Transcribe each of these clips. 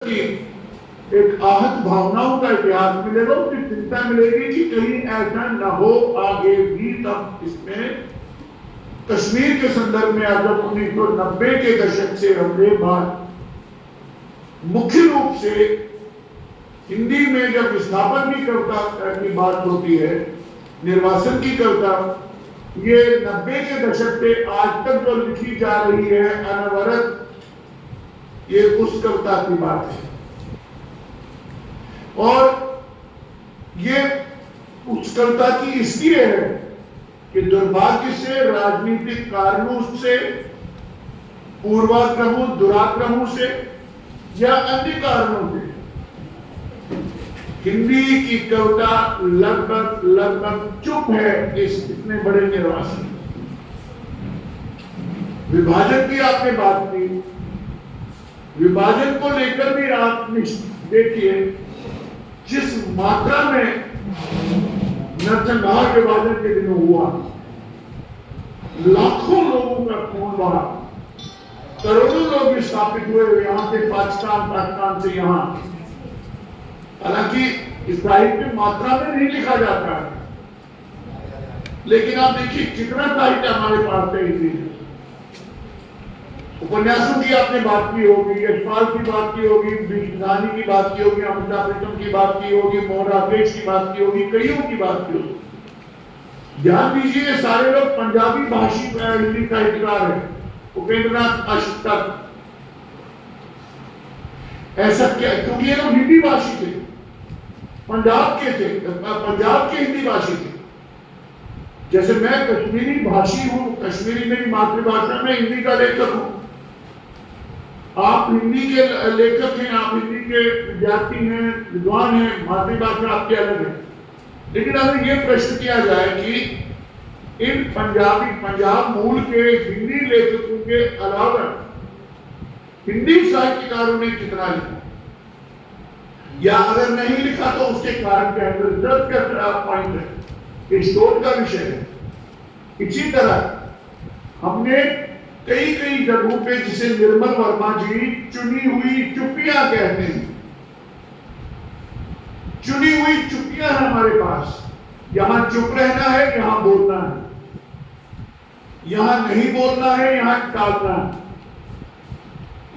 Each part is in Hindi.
की एक आहत भावनाओं का इतिहास मिलेगा, उसकी चिंता मिलेगी कि कहीं ऐसा न हो आगे भी। तब इसमें कश्मीर के संदर्भ में जब 1990 के दशक से हमने बात मुख्य रूप से हिंदी में जब विस्थापन की कविता की बात होती है, निर्वासन की कविता, ये 90 के दशक से आज तक जो लिखी जा रही है अनवरत, ये उस कविता की बात है। और ये उस कविता की इसलिए है कि दुर्भाग्य से, राजनीतिक कारणों से, पूर्वाक्रमों दुराक्रमों से या अन्य कारणों से हिंदी की कविता लगभग चुप है इस इतने बड़े निर्वासन। विभाजन की आपने बात की, विभाजन को लेकर भी आप देखिए जिस मात्रा में नरसंहार विभाजन के दिनों हुआ, लाखों लोगों का खून बहा, करोड़ों लोग विस्थापित हुए यहां से पाकिस्तान से यहां। हालांकि इस साहित्य मात्रा में नहीं लिखा जाता है, लेकिन आप देखिए कितना साहित्य हमारे पास है। इसी उपन्यासों की आपने बात की होगी, यशपाल की बात की होगी, गांधी की बात की होगी, अमिताभ बच्चन की बात की होगी, मोहन राकेश की बात की होगी, कईयों की बात की होगी। ध्यान दीजिए सारे लोग पंजाबी भाषी हिंदी साहित्यकार है, उपेंद्रनाथ अशोक, ऐसा क्या? क्योंकि ये लोग हिंदी भाषी थे, पंजाब के थे, पंजाब के हिंदी भाषी थे। जैसे मैं कश्मीरी भाषी हूं, कश्मीरी मेरी मातृभाषा में, हिंदी का लेखक हूं। आप हिंदी के लेखक हैं, आप हिंदी के विद्यार्थी हैं, विद्वान हैं, मातृभाषा आपकी अलग है। लेकिन अगर ये प्रश्न किया जाए कि इन पंजाब मूल के हिंदी लेखकों के अलावा हिंदी साहित्यकारों ने कितना लिखा, या अगर नहीं लिखा तो उसके कारण क्या है, रिसर्च का पॉइंट है, शोध का विषय है। इसी तरह हमने कई जगहों पे, जिसे निर्मल वर्मा जी चुनी हुई चुप्पियां कहते हैं, चुनी हुई चुप्पियां है हमारे पास। यहां चुप रहना है, यहां बोलना है, यहां नहीं बोलना है, यहां टालना है।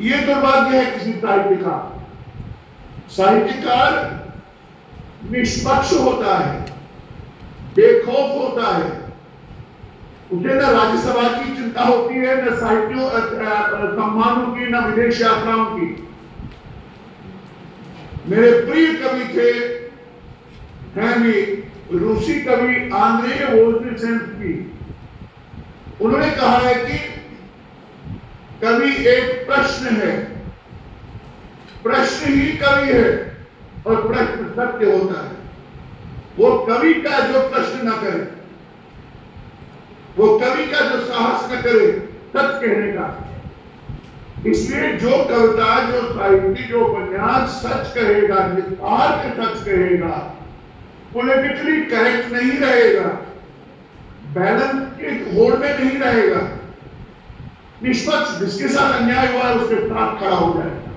ये दुर्भाग्य है किसी साहित्य का। साहित्यकार निष्पक्ष होता है, बेखौफ होता है, उसे न राज्यसभा की चिंता होती है, न साहित्यों सम्मानों की, न विदेश यात्राओं की। मेरे प्रिय कवि थे, हैं भी, रूसी कवि आंद्रे वोल्जिन्स्की। उन्होंने कहा है कि कवि एक प्रश्न है, प्रश्न ही कवि है, और प्रश्न सत्य होता है। वो कवि का जो प्रश्न न करे, वो कवि का जो साहस न करे सच कहने का। इसलिए जो कविता, जो साहित्य, जो उपन्यास सच कहेगा, निस्वार्थ सच कहेगा, पॉलिटिकली करेक्ट नहीं रहेगा, बैलेंस के होड़ में नहीं रहेगा, निष्पक्ष, जिसके साथ अन्याय हुआ है उसके साथ खड़ा हो जाएगा,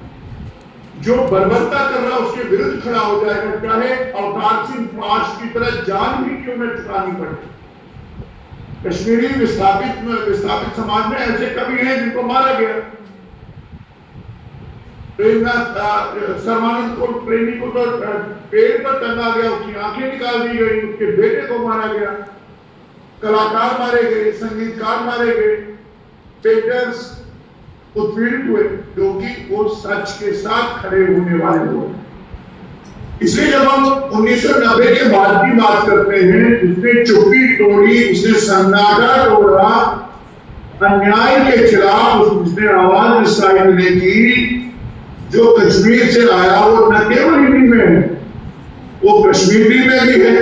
जो बर्बरता कर रहा है उसके विरुद्ध खड़ा हो जाएगा, चाहे अवतार सिंह पाश की तरह जान भी क्यों न चुकानी पड़े। कश्मीरी विस्थापित समाज में ऐसे कवि हैं जिनको मारा गया। सर्वानंद को, प्रेमी को तो पेड़ पर टंगा गया, उसकी आंखें निकाल दी गई, उसके बेटे को मारा गया, कलाकार मारे गए, संगीतकार मारे गए, पेंटर्स उत्पीड़ित हुए, क्योंकि वो सच के साथ खड़े होने वाले लोग। इसलिए जब हम 1990 के बाद की बात करते हैं, जिसने चुप्पी तोड़ी, उसने सन्नाटा तोड़ा, अन्याय के खिलाफ उसने आवाज उठाने की, जो कश्मीर से आया वो न केवल हिंदी में है, वो कश्मीरी में भी है,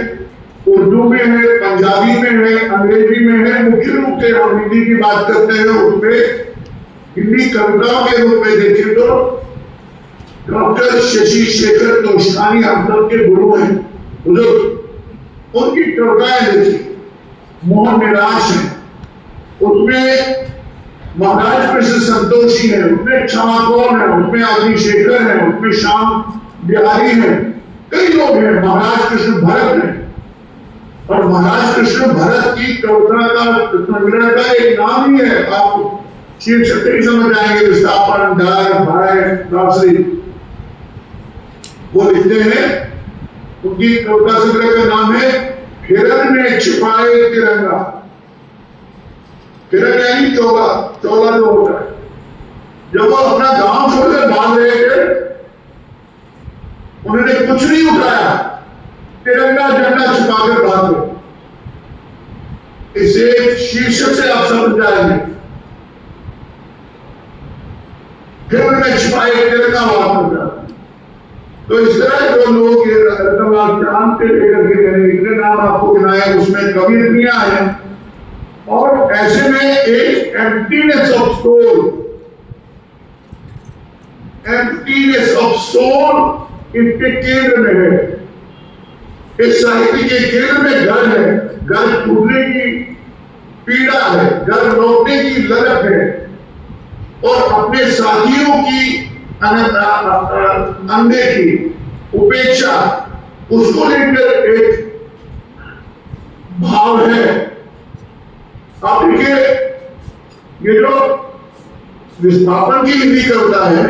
उर्दू में है, पंजाबी में है, अंग्रेजी में है। मुख्य रूप से हम हिंदी की बात करते हैं, उसमें हिंदी कविताओं के रूप में देखें तो डॉक्टर शशि शेखर तोषानी हम सब के गुरु हैं, बुजुर्ग, उनकी कविताएं देखिए, मोहन निराश है, उसमें महाराज कृष्ण संतोषी है, उसमें क्षमा कौन है, उसमें आदि शेखर है, उसमें श्याम बिहारी है, कई लोग हैं। महाराज कृष्ण भरत है, और महाराज कृष्ण भरत की कविता का संग्रह का एक नाम ही है। आप शीर्षक ही समझ आएंगे, विस्थापन, डर, भय, राशि। वो लिखते हैं, उनकी कविता संग्रह का नाम है हिरण में छिपाए तिरंगा। हिरण यानी चोला, चोला जो होता है। जब वो अपना गांव छोड़कर भाग रहे थे, उन्होंने कुछ नहीं उठाया, तिरंगा झंडा छिपाकर भाग गए। इसे शीर्षक से आप समझ जाएंगे, हिरण में छिपाए तिरंगा भाग गया। तो इस तरह जो लोग ये चांद से लेकर के मैंने इतने नाम आपको गिनाए, उसमें कवियतियां हैं। और ऐसे में एक emptiness of soul, emptiness of soul इसके केंद्र में है। इस साहित्य के केंद्र में घर है, घर टूटने की पीड़ा है, घर लौटने की ललक है, और अपने साथियों की अनदेखी, उपेक्षा, उसको लेकर एक भाव है। आप देखिए, ये जो विस्थापन की हिंदी कविता है,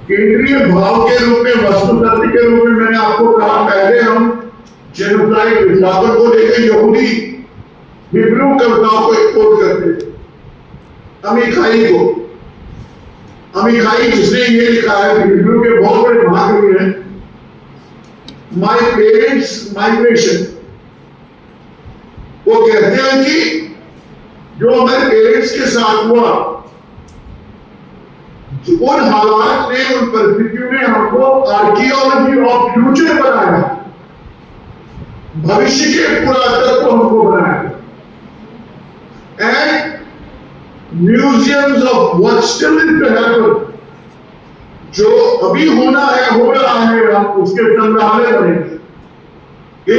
केंद्रीय भाव के रूप में, वस्तु तत्व के रूप में, मैंने आपको कहा पहले हम जेनोसाइड विस्थापन को लेकर यहूदी हिब्रू कविताओं को एक्सपोर्ट करते थे। अमीखाई को, अमीखाई जिसने ये लिखा है, हिब्रू के बहुत बड़े महाकवि हैं, माय पेरेंट्स माइग्रेशन। वो कहते हैं कि जो हमारे पेरेंट्स के साथ हुआ, उन हालात ने, उन परिस्थितियों ने हमको आर्कियोलॉजी ऑफ फ्यूचर बनाया, भविष्य के पुरातत्व हमको बनाया, and museums of what still is to happen, जो अभी होना है, हो रहा है, हम उसके संग्रहालय बने। ये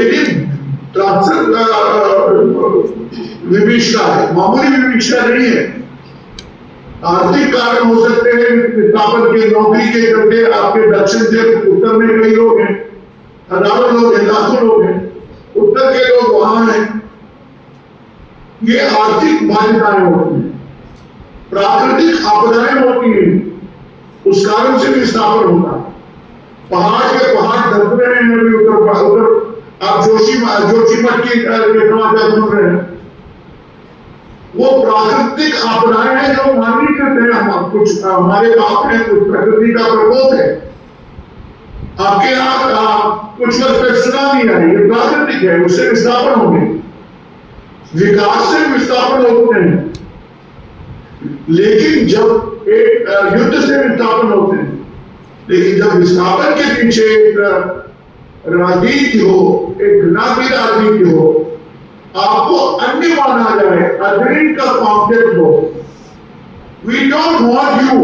विभिषा है, मामूली विभिषा नहीं है। आर्थिक कारण हो सकते हैं, विस्थापन के, नौकरी के चलते आपके दक्षिण से उत्तर में कई लोग हैं, हजारों लोग हैं, लाखों लोग हैं, उत्तर के लोग वहां हैं। ये आर्थिक बाध्यताएं होती हैं, प्राकृतिक आपदाएं होती हैं, उस कारण से विस्थापन होता है। पहाड़ के पहाड़ धस रहे हैं अभी उधर, आप जोशीमठ की समाचार सुन रहे हैं। वो प्राकृतिक आपदाएं हैं जो मानवी करते हैं, हम कुछ हमारे पाप है, कुछ प्रकृति का प्रकोप है। आपके यहाँ कुछ वर्ष में सुनामी आई, ये प्राकृतिक है, उससे विस्थापन होंगे, विकास से विस्थापन होते हैं। लेकिन जब एक युद्ध से विस्थापन होते हैं, लेकिन जब विस्थापन के पीछे एक राजनीति हो, एक घृणा की राजनीति हो, आपको अन्य माना जाए, अधीन का कॉन्सेप्ट हो, वी डोंट वांट यू।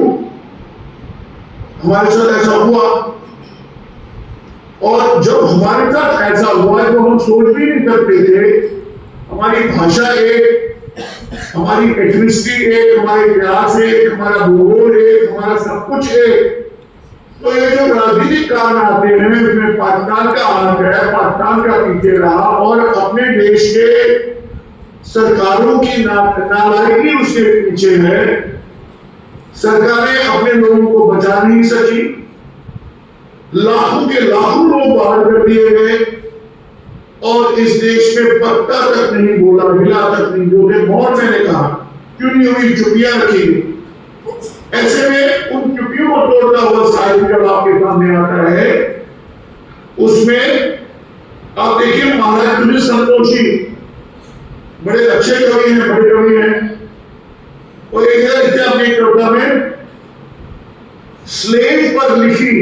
हमारे साथ ऐसा हुआ, और जब हमारे साथ ऐसा हुआ तो हम सोच भी नहीं सकते थे। हमारी भाषा एक, हमारी एथनिसिटी एक, हमारे इतिहास एक, हमारा भूगोल एक, हमारा सब कुछ एक। तो ये जो राजनीतिक कारण आते हैं, इसमें पाकिस्तान का हाथ है, पाकिस्तान का पीछे रहा, और अपने देश के सरकारों की नालायकी उसके पीछे है। सरकारें अपने लोगों को बचा नहीं सकी, लाखों के लाखों लोग बाहर कर दिए गए, और इस देश में पत्ता तक नहीं बोला, हिला तक नहीं, जो कि मौत मैंने कहा, चुनी हुई चुपियां रखी गई। ऐसे में उन चुपियों को तोड़ता हुआ साहित्य जब आपके सामने आता है, उसमें आप देखिए महाराज कृष्ण संतोषी बड़े अच्छे कवि हैं, बड़े कवि हैं, और एक जगह अपनी कविता में स्लेट पर लिखी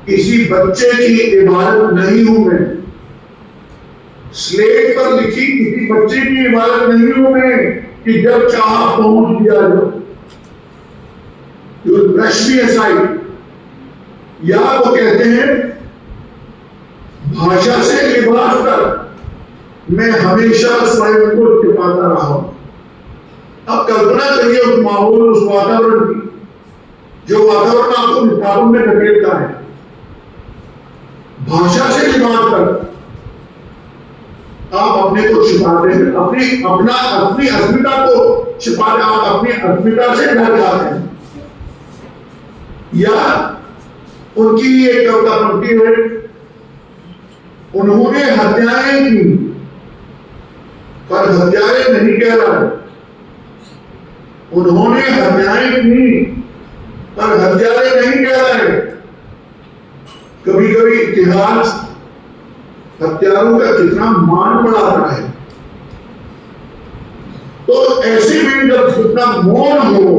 किसी बच्चे की इबारत नहीं हूं मैं, स्लेट पर लिखी किसी बच्चे की इबारत नहीं हूं मैं, कि जब चाहा पहुंच दिया जाए, या वो कहते हैं भाषा से लिबास तक मैं हमेशा स्वयं को छिपाता रहा हूं। अब कल्पना करिए उस माहौल, उस वातावरण की, जो वातावरण आपको विस्थापन में धकेलता है। भाषा से निवास कर आप अपने को छिपाते हैं, अपनी अस्मिता को छिपाते, आप अपनी अस्मिता से डर जाते हैं। या उनकी एक कविता पंक्ति है, उन्होंने हत्याएं की पर हत्यारे नहीं कहलाए, उन्होंने हत्याएं की पर हत्यारे नहीं कहलाए। कभी कभी इतिहास हत्यारों का कितना मान बढ़ाता है। तो ऐसे में जब कितना मौन हो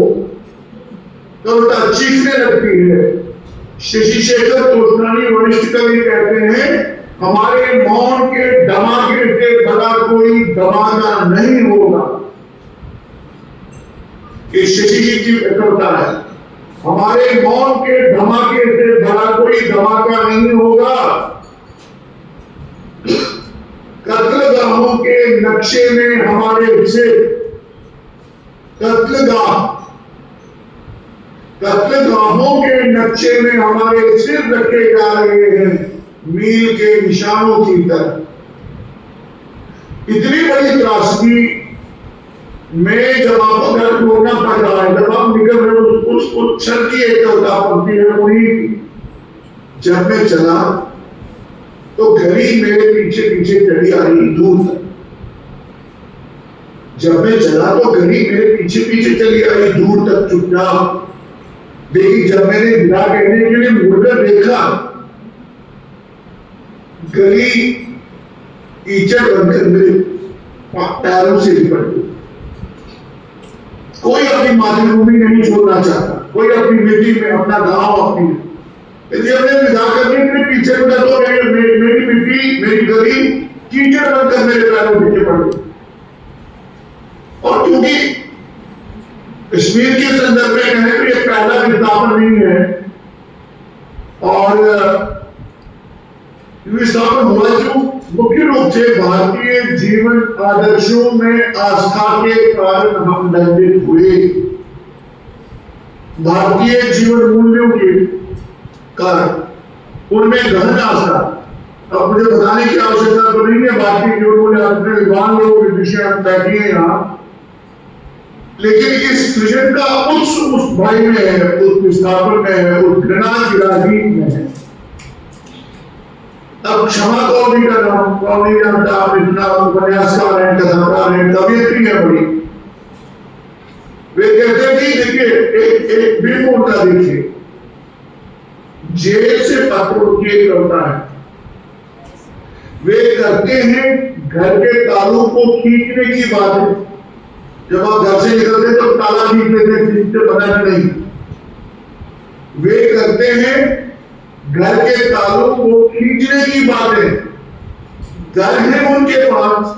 कविता चीखने लगती है। शशि शेखर तोषरानी वरिष्ठ कवि कहते हैं, हमारे मौन के धमाके से भला कोई धमाका नहीं होगा। ये शशि जी की कविता है, हमारे मौन के धमाके से भला कोई धमाका नहीं होगा। कत्लगाहों के नक्शे में हमारे सिर, कत्लगाहों के नक्शे में हमारे सिर रखे जा रहे हैं मील के निशानों की तरह। इतनी बड़ी त्रासदी में जब आपको घर छोड़ना पड़ रहा है, जब आप निकल रहे हो, उस क्षण की एक कविता पड़ती है वही, जब मैं चला तो घड़ी मेरे पीछे पीछे चली आ रही दूर तक। जब मैं चला तो घड़ी मेरे पीछे पीछे चली आ रही दूर तक चुपचाप। लेकिन जब मैंने विदा कहने के लिए मुड़कर देखा, गली कीचड़ बनकर मेरे पैरों से लिपट गई। कोई अपनी मातृभूमि नहीं छोड़ना चाहता, कोई अपनी मिट्टी में, अपना गांव, अपनी, जब मैं विदा करने के लिए पीछे मुड़ा तो मेरी मिट्टी, मेरी गली कीचड़ बनकर मेरे पैरों में नीचे पड़ गई। और क्योंकि कश्मीर के संदर्भ में कहें तो ये पहला विस्थापन नहीं है, और विस्थापन हुआ जो मुख्य रूप से भारतीय जीवन आदर्शों में आस्था के कारण हम दंडित हुए। भारतीय जीवन मूल्यों के कारण उनमें गहन आस्था। अब मुझे बताने की आवश्यकता तो नहीं है, भारतीय जीवन मूल्य अपने विद्वान लोग विषय बैठे हैं यहाँ, लेकिन इस विजन का उस भाई में है, उस विस्थापन में है, उस घृणा की राजनीति में है। अब क्षमा कौन नहीं कर रहा, कौन नहीं जानता, आप इतना उपन्यासकार हैं, कथाकार हैं, कवियत्री है बड़ी। वे कहते कि देखिए एक भी मुद्दा देखिए, जेल से पत्र उठिए करता है, वे करते हैं घर के तालों को खींचने की बात है। जब आप घर से निकलते तो ताला खींच लेते, खींचते पता नहीं। वे करते हैं घर के तालों को खींचने की बातें। घर है उनके पास,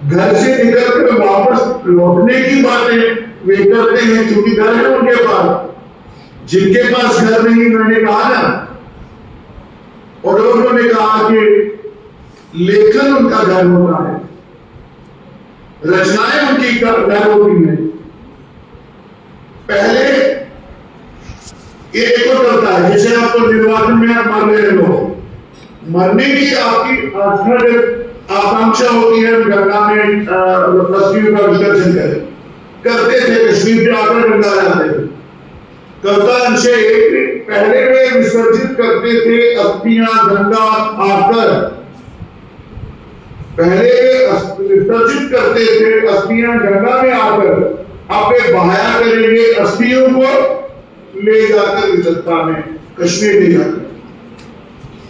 घर से निकलकर वापस लौटने की बातें वे करते हैं क्योंकि घर है उनके पास। जिनके पास घर नहीं, मैंने कहा ना, और उन्होंने कहा कि लेखन उनका घर होता है, रचनाएं उनकी घर होती हैं। पहले ये एक और करता है, जैसे आपको निर्वाचन में आप मर रहे हो, मरने की आपकी आकांक्षा होती है, गंगा में अस्थियों का विसर्जन करते थे, कश्मीर से आकर गंगा जाते थे। कविता अंश एक, पहले वे विसर्जित करते थे अस्थियां गंगा आकर, पहले वे विसर्जित करते थे अस्थियां गंगा में आकर, अब वे बहाया करेंगे अस्थियों को ले जाकर विविधता में, कश्मीर ले जाकर।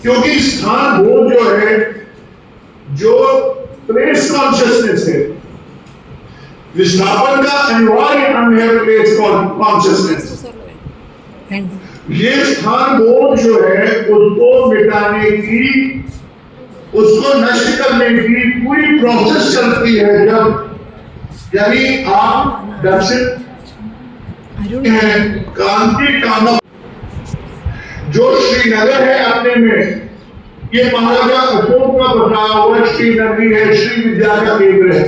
क्योंकि स्थान बोध जो है, जो प्लेस कॉन्शियसनेस है, विस्थापन का अनिवार्य अंग है प्लेस कॉन्शियसनेस। ये स्थान बोध जो है उसको मिटाने की, उसको नष्ट करने की पूरी प्रोसेस चलती है। जब यानी आप दक्षिण क्रांति कानून जो श्रीनगर है अपने में, ये महाराजा अशोक का बताया हुआ श्रीनगरी है, श्री विद्या का केंद्र है।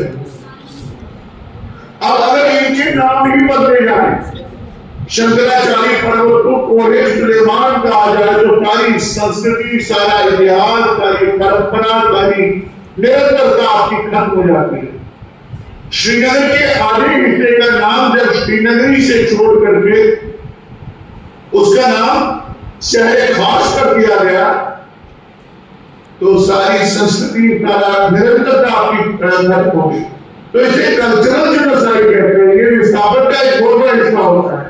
अब अगर इनके नाम ही बदले जाए, शंकराचार्य पर्वत को कोहे सुलेमान कहा जाए, तो सारी संस्कृति, सारा इतिहास, सारी परंपरा, सारी निरंतरता आपकी खत्म हो जाती है। श्रीनगर के आधे हिस्से का नाम जब श्रीनगरी से छोड़ करके उसका नाम शहर खास कर दिया गया, तो सारी संस्कृति, सारा निरंतरता आपकी खत्म होगी। तो इसे कल्चरल जेनोसाइड कहते हैं। ये विस्थापन का एक बहुत बड़ा हिस्सा होता है।